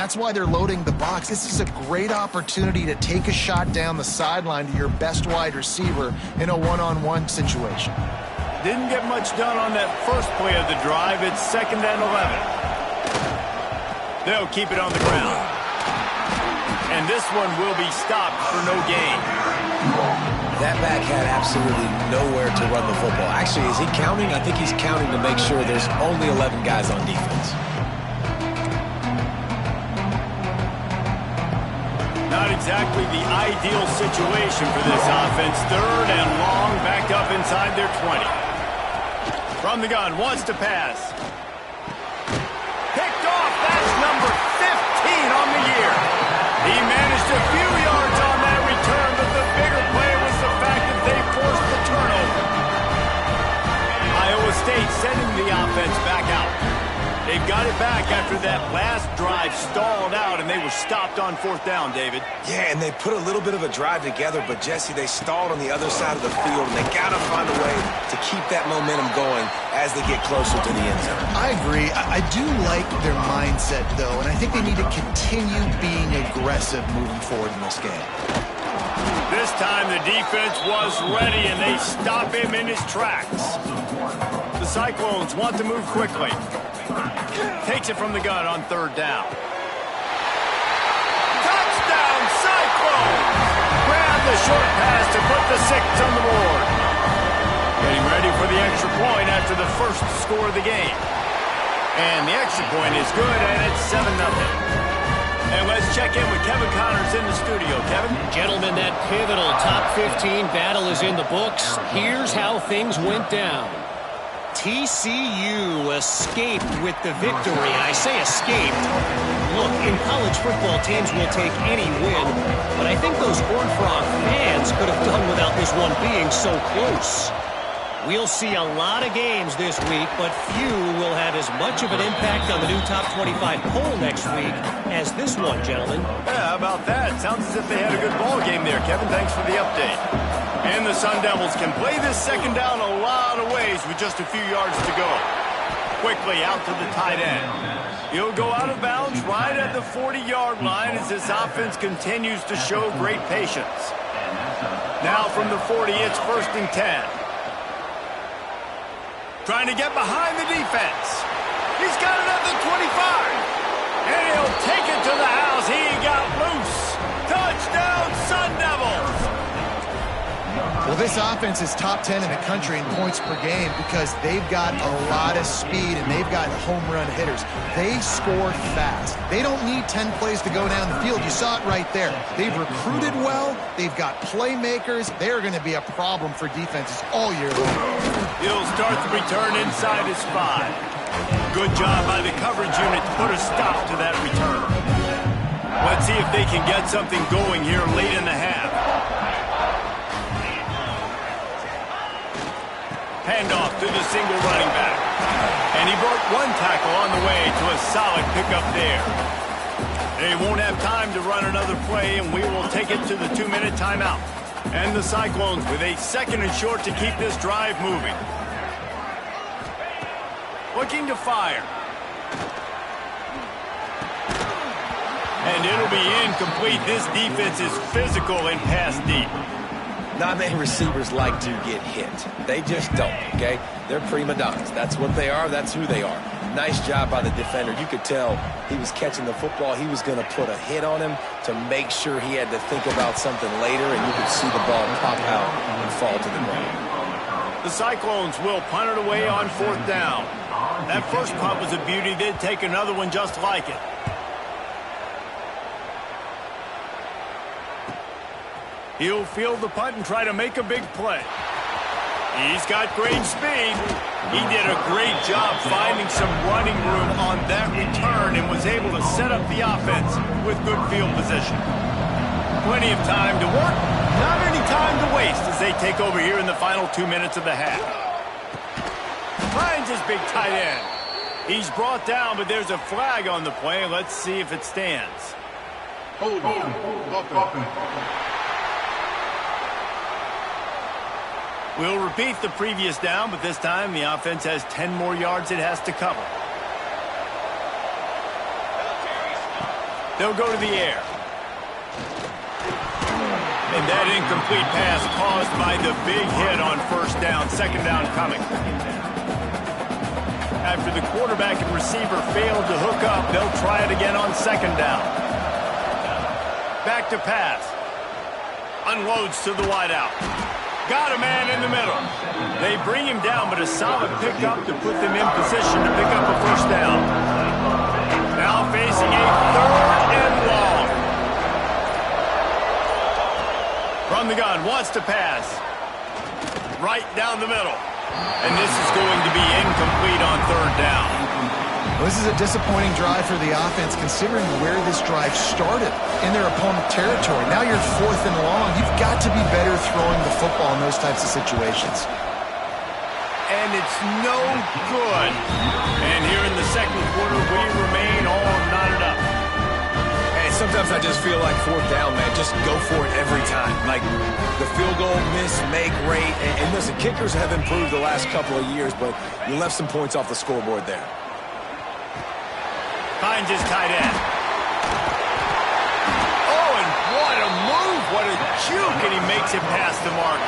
That's why they're loading the box. This is a great opportunity to take a shot down the sideline to your best wide receiver in a one-on-one situation. Didn't get much done on that first play of the drive. It's 2nd and 11. They'll keep it on the ground. And this one will be stopped for no gain. That back had absolutely nowhere to run the football. Actually, is he counting? I think he's counting to make sure there's only 11 guys on defense. Not exactly the ideal situation for this offense. 3rd and long, backed up inside their 20. From the gun, wants to pass. Picked off. That's number 15 on the year. He managed a few yards on that return, but the bigger play was the fact that they forced the turnover. Iowa State sending the offense back out. They've got it back after that last drive stalled out, and they were stopped on 4th down, David. Yeah, and they put a little bit of a drive together, but, Jesse, they stalled on the other side of the field, and they got to find a way to keep that momentum going as they get closer to the end zone. I agree. I do like their mindset, though, and I think they need to continue being aggressive moving forward in this game. This time the defense was ready, and they stop him in his tracks. The Cyclones want to move quickly. Takes it from the gun on 3rd down. Touchdown, Cyclones! Grab the short pass to put the 6 on the board. Getting ready for the extra point after the first score of the game. And the extra point is good, and it's 7-0. And let's check in with Kevin Connors in the studio. Kevin? Gentlemen, that pivotal top 15 battle is in the books. Here's how things went down. TCU escaped with the victory. I say escaped. Look, in college football, teams will take any win, but I think those Horned Frog fans could have done without this one being so close. We'll see a lot of games this week, but few will have as much of an impact on the new top 25 poll next week as this one, gentlemen. Yeah, how about that? Sounds as if they had a good ball game there, Kevin. Thanks for the update. And the Sun Devils can play this 2nd down a lot of ways with just a few yards to go. Quickly out to the tight end. He'll go out of bounds right at the 40-yard line as this offense continues to show great patience. Now from the 40, it's 1st and 10. Trying to get behind the defense. He's got it at the 25. And he'll take it to the house. He got loose. Touchdown, Sun Devils. Well, this offense is top 10 in the country in points per game because they've got a lot of speed and they've got home run hitters. They score fast. They don't need 10 plays to go down the field. You saw it right there. They've recruited well. They've got playmakers. They're going to be a problem for defenses all year long. He'll start the return inside his 5. Good job by the coverage unit to put a stop to that return. Let's see if they can get something going here late in the half. Handoff to the single running back. And he broke one tackle on the way to a solid pickup there. They won't have time to run another play, and we will take it to the 2-minute timeout. And the Cyclones with a 2nd and short to keep this drive moving. Looking to fire. And it'll be incomplete. This defense is physical and pass deep. Not many receivers like to get hit. They just don't, okay? They're prima donnas. That's what they are. That's who they are. Nice job by the defender. You could tell he was catching the football. He was going to put a hit on him to make sure he had to think about something later, and you could see the ball pop out and fall to the ground. The Cyclones will punt it away on 4th down. That first punt was a beauty. They'd take another one just like it. He'll field the punt and try to make a big play. He's got great speed. He did a great job finding some running room on that return and was able to set up the offense with good field position. Plenty of time to work, not any time to waste as they take over here in the final 2 minutes of the half. Finds his big tight end. He's brought down, but there's a flag on the play. Let's see if it stands. Hold on. We'll repeat the previous down, but this time the offense has 10 more yards it has to cover. They'll go to the air. And that incomplete pass caused by the big hit on first down. Second down coming. After the quarterback and receiver failed to hook up, they'll try it again on second down. Back to pass. Unloads to the wideout. Got a man in the middle. They bring him down, but a solid pickup to put them in position to pick up a first down. Now facing a third and long. From the gun, wants to pass. Right down the middle. And this is going to be incomplete on third down. Well, this is a disappointing drive for the offense, considering where this drive started in their opponent territory. Now you're fourth and long. You've got to be better throwing the football in those types of situations. And it's no good. And here in the second quarter, we remain all knotted up. Hey, sometimes I just feel like fourth down, man. Just go for it every time. Like the field goal, miss, make, rate. And listen, kickers have improved the last couple of years, but you left some points off the scoreboard there. Finds his tight end. Oh, and what a move. What a juke. And he makes it past the mark.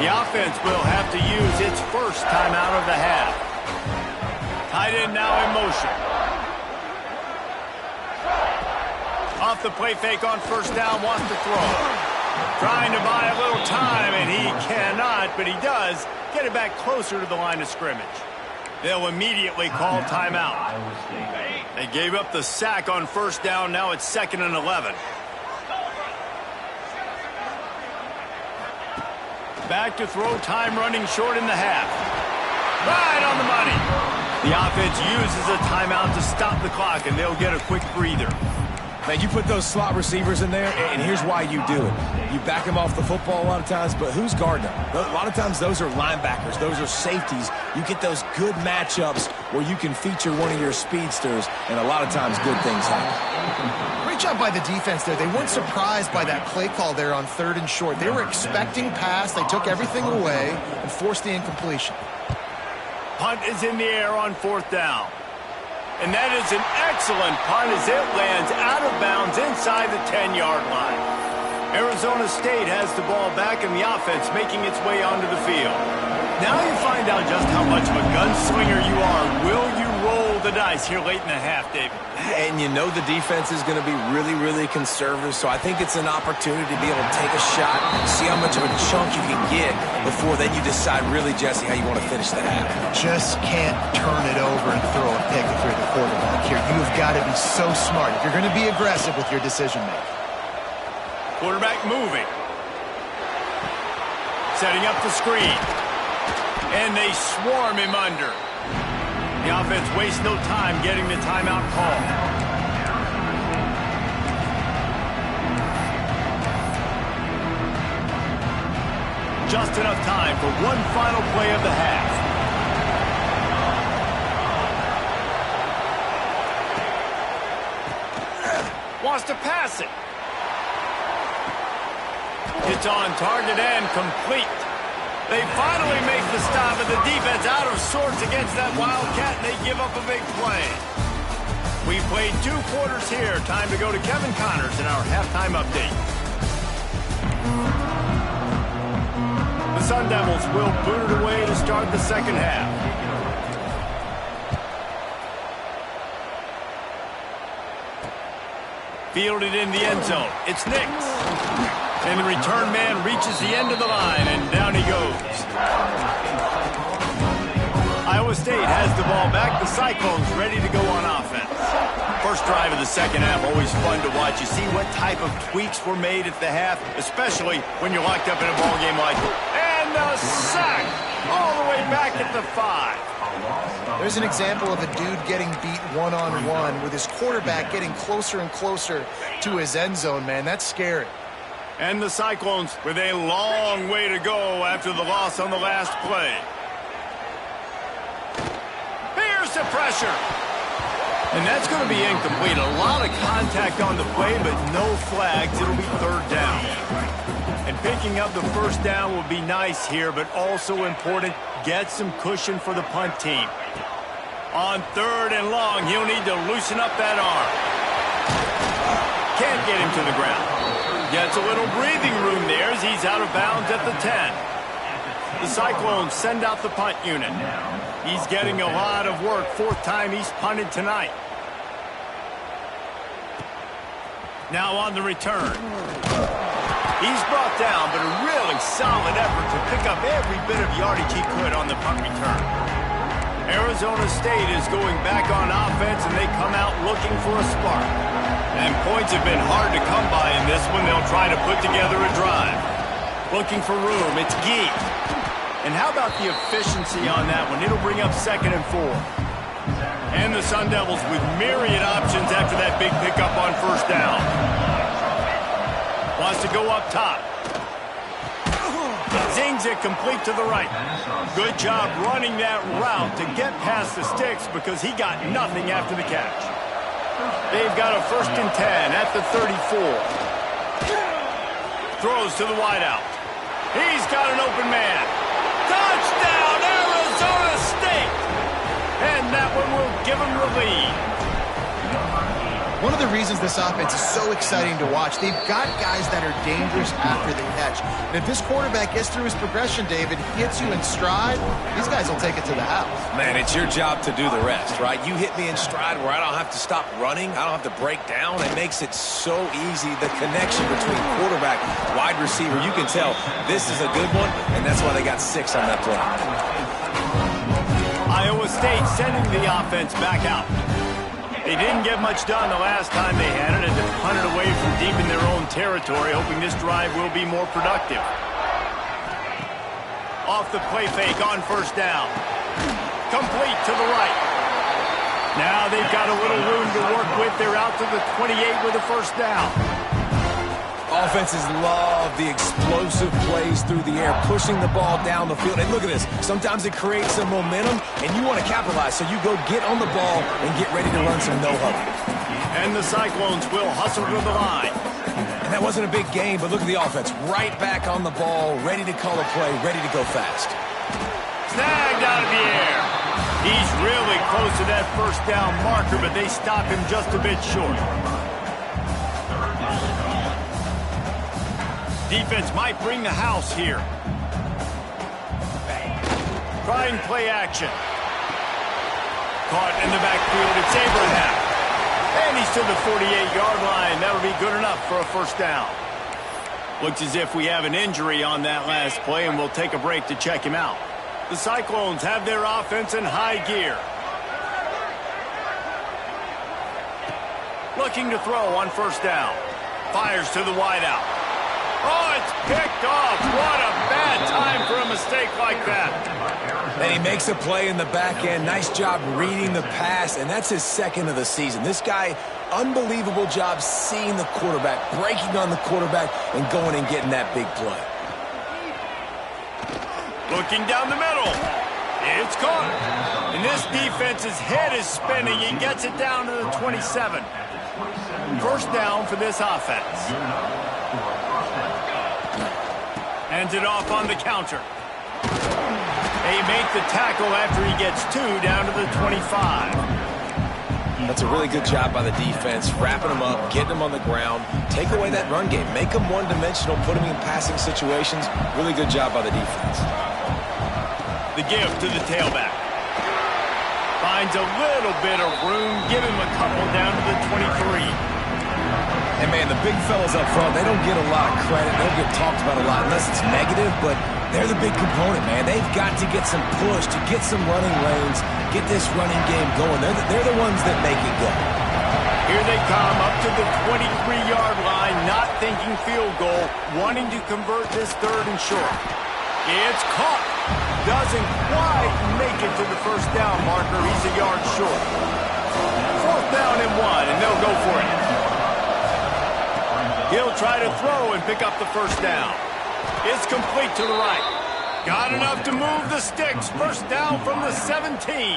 The offense will have to use its first timeout of the half. Tight end now in motion. Off the play fake on first down, wants to throw. Trying to buy a little time, and he cannot, but he does get it back closer to the line of scrimmage. They'll immediately call timeout. They gave up the sack on first down. Now it's 2nd and 11. Back to throw, time running short in the half. Right on the money. The offense uses a timeout to stop the clock, and they'll get a quick breather. Man, you put those slot receivers in there, and here's why you do it. You back them off the football a lot of times, but who's guarding them? A lot of times those are linebackers. Those are safeties. You get those good matchups where you can feature one of your speedsters, and a lot of times good things happen. Great job by the defense there. They weren't surprised by that play call there on 3rd and short. They were expecting pass. They took everything away and forced the incompletion. Punt is in the air on 4th down. And that is an excellent punt as it lands out of bounds inside the 10-yard line. Arizona State has the ball back and the offense making its way onto the field. Now you find out just how much of a gunslinger you are. Will you roll the dice here late in the half, David? And you know the defense is going to be really, really conservative, so I think it's an opportunity to be able to take a shot, see how much of a chunk you can get before then you decide really, Jesse, how you want to finish the half. Just can't turn it over and throw a pick if you're the quarterback here. You've got to be so smart if you're going to be aggressive with your decision-making. Quarterback moving. Setting up the screen. And they swarm him under. The offense wastes no time getting the timeout call. Just enough time for one final play of the half. Wants to pass it. It's on target and complete. They finally make the stop, and the defense out of sorts against that Wildcat, and they give up a big play. We've played 2 quarters here. Time to go to Kevin Connors in our halftime update. The Sun Devils will boot it away to start the second half. Fielded in the end zone. It's Nix. And the return man reaches the end of the line, and down he goes. Iowa State has the ball back. The Cyclones ready to go on offense. First drive of the second half, always fun to watch. You see what type of tweaks were made at the half, especially when you're locked up in a ball game like this. And the sack all the way back at the 5. There's an example of a dude getting beat one-on-one with his quarterback getting closer and closer to his end zone, man. That's scary. And the Cyclones with a long way to go after the loss on the last play. Here's the pressure. And that's going to be incomplete. A lot of contact on the play, but no flags. It'll be 3rd down. And picking up the first down will be nice here, but also important, get some cushion for the punt team. On 3rd and long, he'll need to loosen up that arm. can't get him to the ground. Gets a little breathing room there as he's out of bounds at the 10. The Cyclones send out the punt unit. He's getting a lot of work. Fourth time he's punted tonight. Now on the return. He's brought down, but a really solid effort to pick up every bit of yardage he could on the punt return. Arizona State is going back on offense, and they come out looking for a spark. And points have been hard to come by in this one. They'll try to put together a drive. Looking for room. It's Gee. And how about the efficiency on that one? It'll bring up 2nd and 4. And the Sun Devils with myriad options after that big pickup on first down. Wants to go up top. Zings it complete to the right. Good job running that route to get past the sticks because he got nothing after the catch. They've got a 1st and 10 at the 34. Throws to the wideout. He's got an open man. Touchdown, Arizona State! And that one will give him the lead. One of the reasons this offense is so exciting to watch, they've got guys that are dangerous after the catch. And if this quarterback gets through his progression, David, hits you in stride, these guys will take it to the house. Man, it's your job to do the rest, right? You hit me in stride where I don't have to stop running. I don't have to break down. It makes it so easy. The connection between quarterback, wide receiver, you can tell this is a good one, and that's why they got 6 on that play. Iowa State sending the offense back out. They didn't get much done the last time they had it, and they punted away from deep in their own territory, hoping this drive will be more productive. Off the play fake on first down. Complete to the right. Now they've got a little room to work with. They're out to the 28 with a first down. Offenses love the explosive plays through the air, pushing the ball down the field. And look at this. Sometimes it creates some momentum, and you want to capitalize. So you go get on the ball and get ready to run some no-huddle. And the Cyclones will hustle to the line. And that wasn't a big game, but look at the offense. Right back on the ball, ready to call a play, ready to go fast. Snagged out of the air. He's really close to that first down marker, but they stop him just a bit short. Defense might bring the house here. Trying play action. Caught in the backfield. It's Abraham. And he's to the 48-yard line. That'll be good enough for a first down. Looks as if we have an injury on that last play, and we'll take a break to check him out. The Cyclones have their offense in high gear. Looking to throw on first down. Fires to the wideout. Oh, it's picked off. What a bad time for a mistake like that. And he makes a play in the back end. Nice job reading the pass, and that's his 2nd of the season. This guy, unbelievable job seeing the quarterback, breaking on the quarterback, and going and getting that big play. Looking down the middle. It's caught. And this defense's head is spinning. He gets it down to the 27. First down for this offense. Hands it off on the counter. They make the tackle after he gets 2 down to the 25. That's a really good job by the defense, wrapping them up, getting them on the ground, take away that run game, make them one-dimensional, put them in passing situations. Really good job by the defense. The give to the tailback. Finds a little bit of room, give him a couple down to the 23. And, man, the big fellas up front, they don't get a lot of credit. They don't get talked about a lot unless it's negative, but they're the big component, man. They've got to get some push, to get some running lanes, get this running game going. They're the ones that make it go. Here they come up to the 23-yard line, not thinking field goal, wanting to convert this 3rd and short. It's caught. Doesn't quite make it to the first down marker. He's a yard short. 4th down and 1, and they'll go for it. He'll try to throw and pick up the first down. It's complete to the right. Got enough to move the sticks. First down from the 17.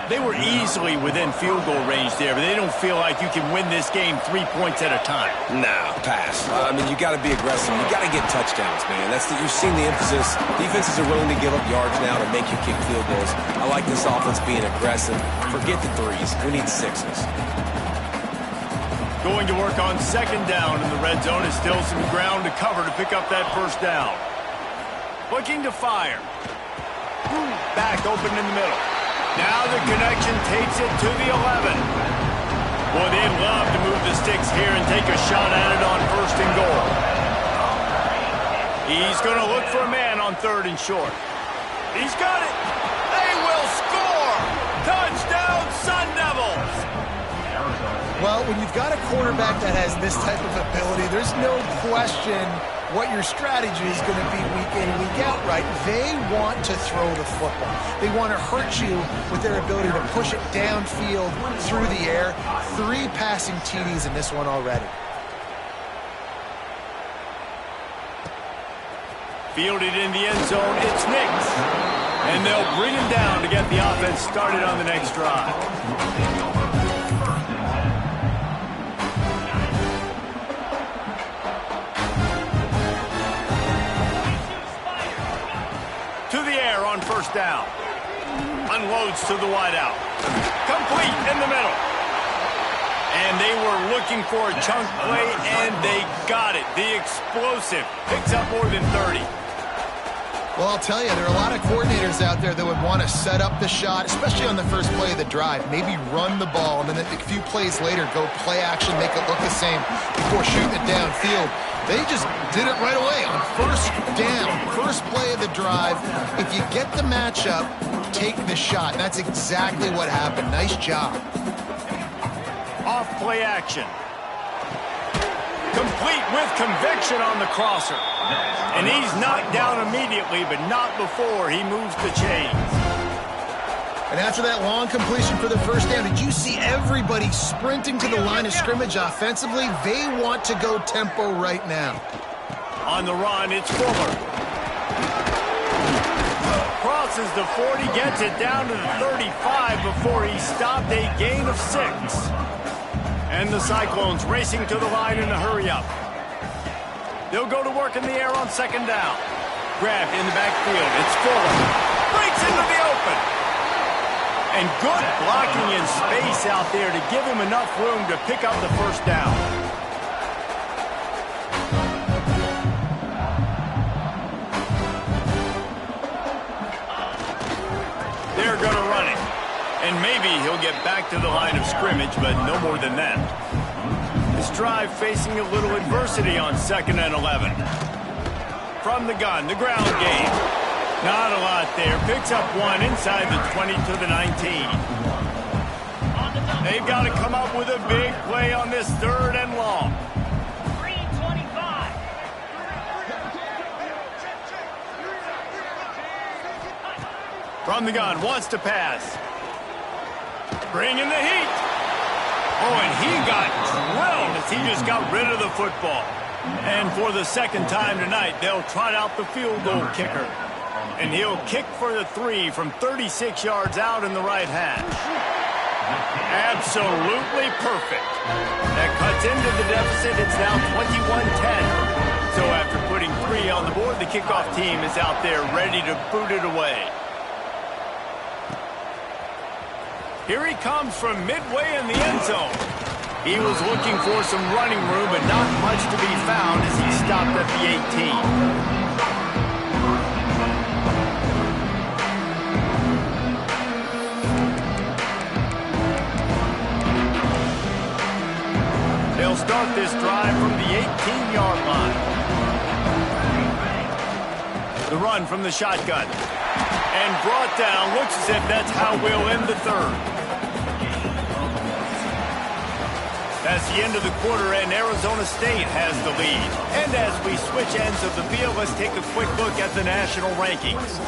They were easily within field goal range there, but they don't feel like you can win this game 3 points at a time. Nah, pass. I mean, you got to be aggressive. You got to get touchdowns, man. You've seen the emphasis. Defenses are willing to give up yards now to make you kick field goals. I like this offense being aggressive. Forget the 3s. We need 6s. Going to work on second down in the red zone. Is still some ground to cover to pick up that first down. Looking to fire. Back open in the middle. Now the connection takes it to the 11. Boy, they'd love to move the sticks here and take a shot at it on first and goal. He's going to look for a man on third and short. He's got it. They will score. Touchdown, Sun Devils. Well, when you've got a quarterback that has this type of ability, there's no question what your strategy is going to be week in, week out, right? They want to throw the football. They want to hurt you with their ability to push it downfield through the air. 3 passing TDs in this one already. Fielded in the end zone, it's Nix. And they'll bring him down to get the offense started on the next drive. To the air on first down. Unloads to the wideout. Complete in the middle. And they were looking for a chunk play, and they got it. The explosive picks up more than 30. Well, I'll tell you, there are a lot of coordinators out there that would want to set up the shot, especially on the first play of the drive. Maybe run the ball, and then a few plays later, go play action, make it look the same before shooting it downfield. They just did it right away on first down, first play of the drive. If you get the matchup, take the shot. And that's exactly what happened. Nice job. Off play action. Complete with conviction on the crosser. And he's knocked down immediately, but not before he moves the chains. And after that long completion for the first down, did you see everybody sprinting to the line of scrimmage offensively? They want to go tempo right now. On the run, it's Fuller. Crosses the 40, gets it down to the 35 before he stopped, a gain of 6. And the Cyclones racing to the line in a hurry-up. They'll go to work in the air on second down. Grabbed in the backfield. It's Fuller. Breaks into the open. And good blocking in space out there to give him enough room to pick up the first down. They're going to run it. And maybe he'll get back to the line of scrimmage, but no more than that. This drive facing a little adversity on 2nd and 11. From the gun, the ground game. Not a lot there. Picks up 1 inside the 20 to the 19. They've got to come up with a big play on this 3rd and long. 3:25. From the gun, wants to pass. Bringing the heat. Oh, and he got drilled as he just got rid of the football. And for the second time tonight, they'll trot out the field goal kicker. And he'll kick for the 3 from 36 yards out in the right hash. Absolutely perfect. That cuts into the deficit. It's now 21-10. So after putting 3 on the board, the kickoff team is out there ready to boot it away. Here he comes from midway in the end zone. He was looking for some running room, but not much to be found as he stopped at the 18. They'll start this drive from the 18-yard line. The run from the shotgun. And brought down. Looks as if that's how we'll end the 3rd. That's the end of the quarter, and Arizona State has the lead. And as we switch ends of the field, let's take a quick look at the national rankings.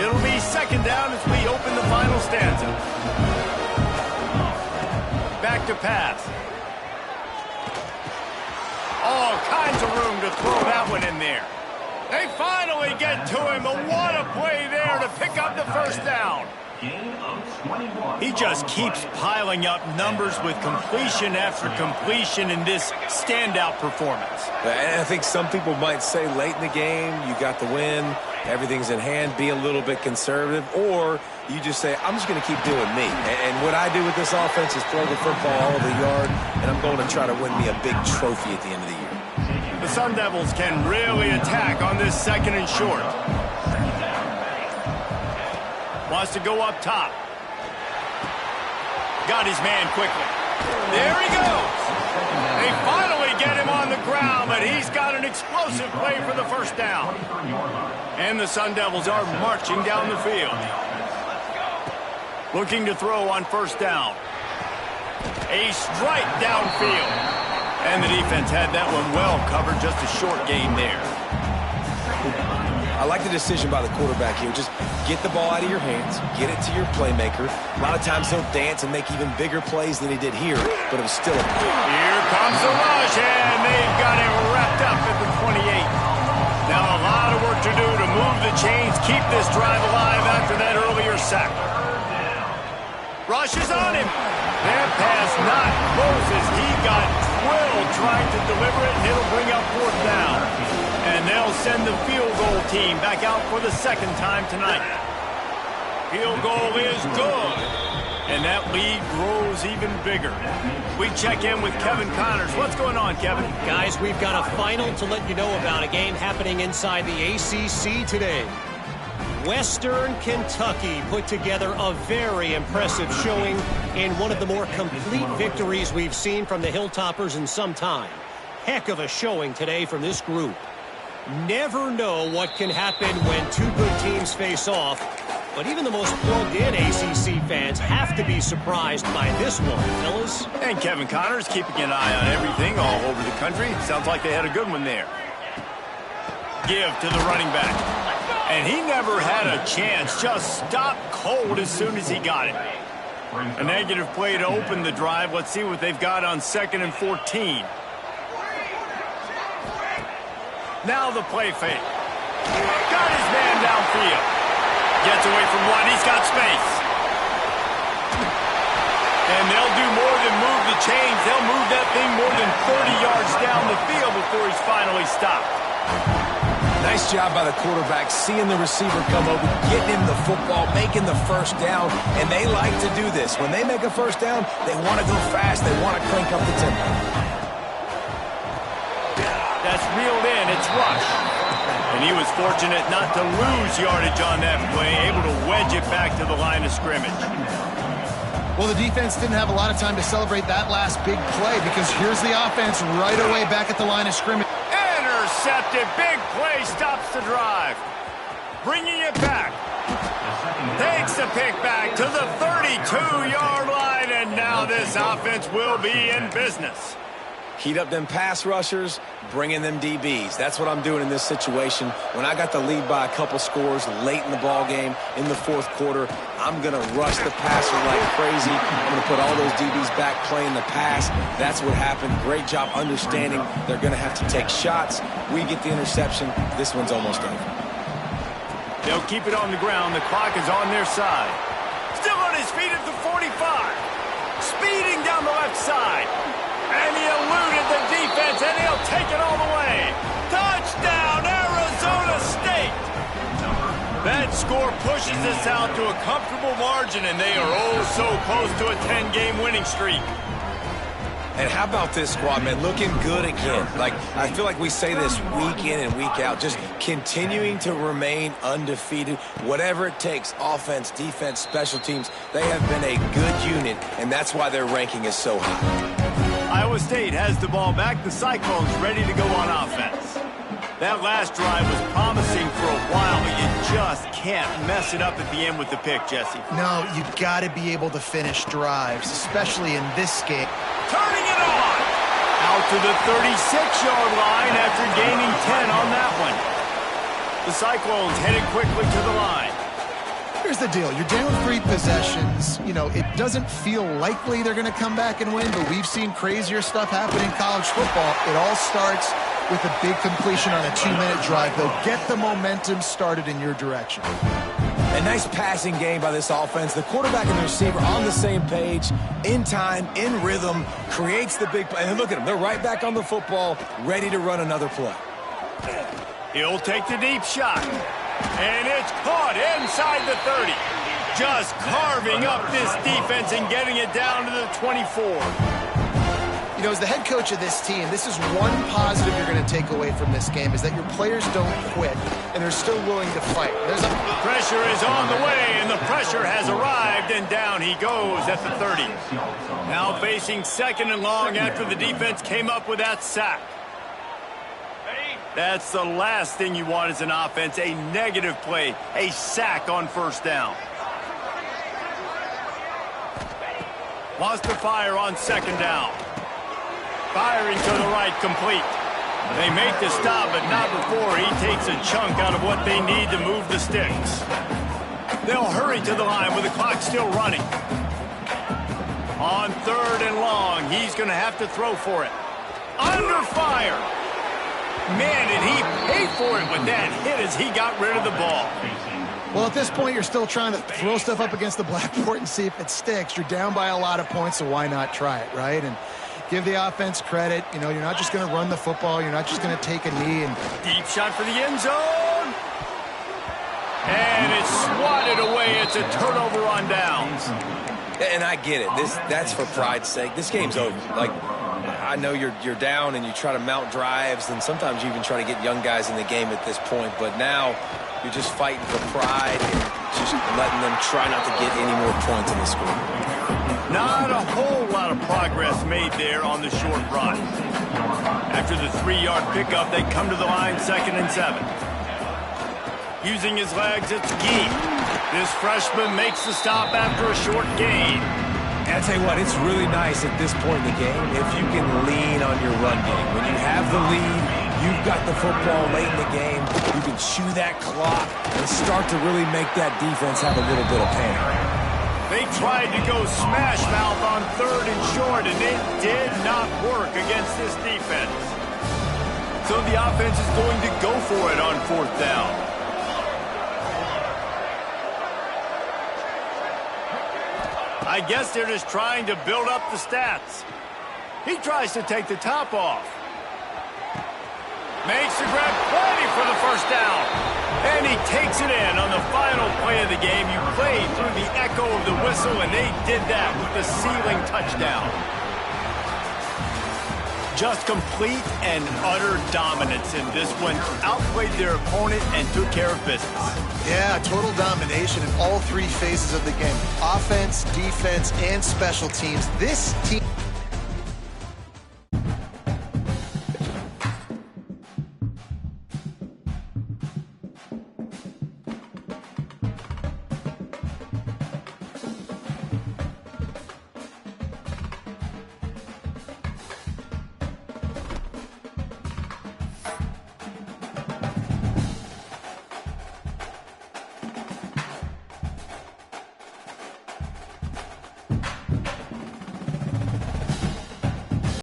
It'll be second down as we open the final stanza. Back to pass. All kinds of room to throw that one in there. They finally get to him, but what a play there to pick up the first down. He just keeps piling up numbers with completion after completion in this standout performance. And I think some people might say late in the game, you got the win. everything's in hand, be a little bit conservative, or you just say, I'm just going to keep doing me. And what I do with this offense is throw the football all over the yard, and I'm going to try to win me a big trophy at the end of the year. The Sun Devils can really attack on this 2nd and short. Wants to go up top. Got his man quickly. There he goes. They finally get him on the ground, but he's got an explosive play for the first down. And the Sun Devils are marching down the field. Looking to throw on 1st down. A strike downfield. And the defense had that one well covered, just a short gain there. I like the decision by the quarterback here. Just get the ball out of your hands, get it to your playmaker. A lot of times he'll dance and make even bigger plays than he did here, but it was still a... Here comes the rush, and they've got him wrapped up at the 28. Now a lot of work to do to move the chains, keep this drive alive after that earlier sack. Rush is on him. That pass not close as he got Will trying to deliver it, and it'll bring up 4th down. And they'll send the field goal team back out for the 2nd time tonight. Field goal is good. And that lead grows even bigger. We check in with Kevin Connors. What's going on, Kevin? Guys, we've got a final to let you know about, a game happening inside the ACC today. Western Kentucky put together a very impressive showing in one of the more complete victories we've seen from the Hilltoppers in some time. Heck of a showing today from this group. Never know what can happen when two good teams face off, but even the most plugged-in ACC fans have to be surprised by this one, fellas. And Kevin Connors keeping an eye on everything all over the country. Sounds like they had a good one there. Give to the running back. And he never had a chance. Just stopped cold as soon as he got it. A negative play to open the drive. Let's see what they've got on 2nd and 14. Now the play fake. Got his man downfield. Gets away from one. He's got space. And they'll do more than move the chains. They'll move that thing more than 30 yards down the field before he's finally stopped. Nice job by the quarterback, seeing the receiver come over, getting him the football, making the 1st down, and they like to do this. When they make a 1st down, they want to go fast, they want to crank up the tempo. That's reeled in, it's Rush. And he was fortunate not to lose yardage on that play, able to wedge it back to the line of scrimmage. Well, the defense didn't have a lot of time to celebrate that last big play because here's the offense right away back at the line of scrimmage. Intercepted. Big play stops the drive. Bringing it back. Takes the pick back to the 32-yard line, and now this offense will be in business. Heat up them pass rushers, bring in them DBs. That's what I'm doing in this situation. When I got the lead by a couple scores late in the ball game, in the 4th quarter, I'm going to rush the passer like crazy. I'm going to put all those DBs back playing the pass. That's what happened. Great job understanding they're going to have to take shots. We get the interception. This one's almost over. They'll keep it on the ground. The clock is on their side. Still on his feet at the 45. Speeding down the left side. And he eluded the defense, and he'll take it all the way. Touchdown, Arizona State! That score pushes us out to a comfortable margin, and they are oh so close to a 10-game winning streak. And how about this squad, man? Looking good again. Like, I feel like we say this week in and week out, just continuing to remain undefeated. Whatever it takes, offense, defense, special teams, they have been a good unit, and that's why their ranking is so high. Iowa State has the ball back. The Cyclones ready to go on offense. That last drive was promising for a while, but you just can't mess it up at the end with the pick, Jesse. No, you've got to be able to finish drives, especially in this game. Turning it on! Out to the 36-yard line after gaining 10 on that one. The Cyclones headed quickly to the line. Here's the deal. You're down 3 possessions. You know, it doesn't feel likely they're going to come back and win, but we've seen crazier stuff happen in college football. It all starts with a big completion on a 2-minute drive. They'll get the momentum started in your direction. A nice passing game by this offense. The quarterback and the receiver on the same page, in time, in rhythm, creates the big play. And look at them. They're right back on the football, ready to run another play. He'll take the deep shot. And it's caught inside the 30. Just carving up this defense and getting it down to the 24. You know, as the head coach of this team, this is one positive you're going to take away from this game, is that your players don't quit, and they're still willing to fight. Pressure is on the way, and the pressure has arrived, and down he goes at the 30. Now facing second and long after the defense came up with that sack. That's the last thing you want as an offense, a negative play, a sack on first down. Wants to fire on second down. Firing to the right, complete. They make the stop, but not before he takes a chunk out of what they need to move the sticks. They'll hurry to the line with the clock still running. On third and long, he's going to have to throw for it. Under fire. Man, did he pay for it with that hit as he got rid of the ball. Well, at this point, you're still trying to throw stuff up against the blackboard and see if it sticks. You're down by a lot of points, so why not try it, right? And give the offense credit. You know, you're not just going to run the football. You're not just going to take a knee. And deep shot for the end zone. And it's swatted away. It's a turnover on downs. And I get it. That's for pride's sake. This game's over. Like, I know you're down and you try to mount drives, and sometimes you even try to get young guys in the game at this point. But now you're just fighting for pride and just letting them try not to get any more points in the score. Not a whole lot of progress made there on the short run. After the 3-yard pickup, they come to the line 2nd and 7. Using his legs, it's Gee. This freshman makes the stop after a short gain. And I tell you what, it's really nice at this point in the game if you can lean on your run game. When you have the lead, you've got the football late in the game, you can chew that clock and start to really make that defense have a little bit of panic. They tried to go smash mouth on third and short, and it did not work against this defense. So the offense is going to go for it on 4th down. I guess they're just trying to build up the stats. He tries to take the top off. Makes the grab, plenty for the first down. And he takes it in on the final play of the game. You played through the echo of the whistle, and they did that with the ceiling touchdown. Just complete and utter dominance in this one. Outplayed their opponent and took care of business. yeah, total domination in all 3 phases of the game. Offense, defense, and special teams. This team...